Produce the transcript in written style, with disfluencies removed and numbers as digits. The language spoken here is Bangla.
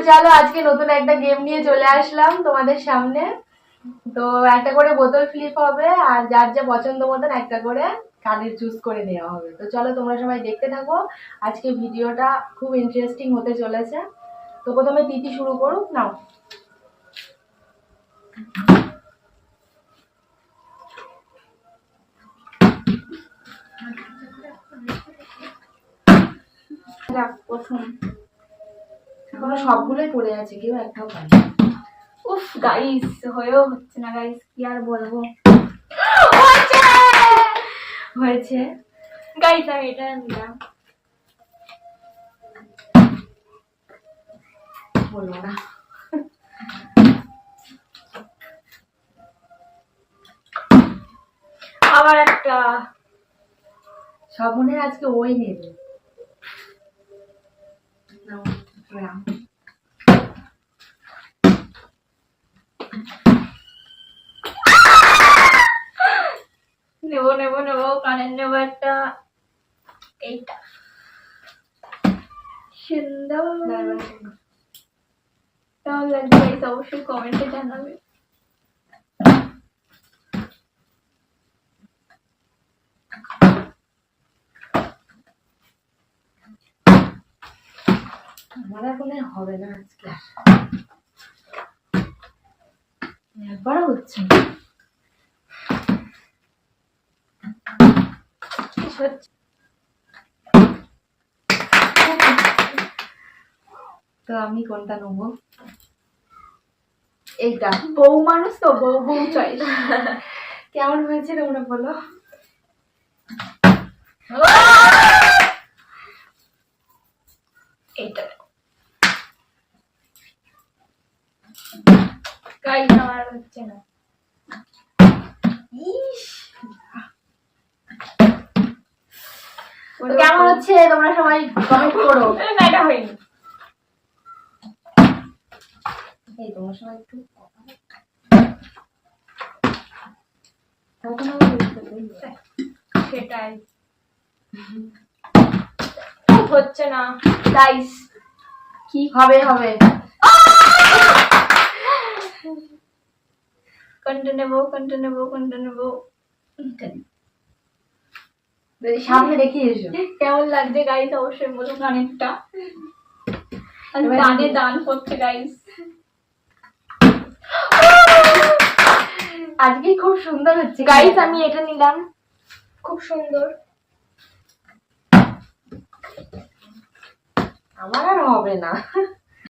চলো আজকে নতুন একটা গেম নিয়ে চলে আসলাম তোমাদের সামনে। তো একটা করে বোতল ফ্লিপ হবে আর যার যা পছন্দ মতন একটা করে কার্ডের চুজ করে নেওয়া হবে। তো চলো তোমরা সবাই দেখতে থাকো, আজকে ভিডিওটা খুব ইন্টারেস্টিং হতে চলেছে। তো প্রথমে তিথি শুরু করুক, নাও। প্রথম এখনো সবগুলোই পড়ে আছে, কেউ একটাও পায়নি। উফ গাইস, হয়েও হচ্ছে না গাইস, কি আর বলবো। হয়েছে গাইস, আমি এটা নিলাম। বলবো না। আবার একটা। সব মনে হয় আজকে ওই নেবে। নাও, রাম। নেবো নেবো নেবো, কানের নেবো একটা। এইটা সুন্দর কেমন লাগছে গাইস, অবশ্যই কমেন্টে জানাবে। আমার আর মনে হয় হবে না আজকে, একবারও হচ্ছে না। তো আমি কোনটা নেবো? এইটা। বউ মানুষ তো, বউ বউ চয়েস। কেমন হয়েছে তোমরা বলো। এইটা গাইস, আমার হচ্ছে না। তো কেমন হচ্ছে তোমরা সবাই কমেন্ট করো। না, এটা হয়নি। এই তোমরা সবাই একটু সেটাই হচ্ছে না গাইস। কি হবে হবে। কোনটা নেবো। সামনে দেখিয়ে এসো। কেমন লাগছে গাইস অবশ্যই বলো। কানেরটা কানে দান করছে গাইস। আজকে খুব সুন্দর হচ্ছে গাইস, আমি এটা নিলাম, খুব সুন্দর। আমার আর হবে না।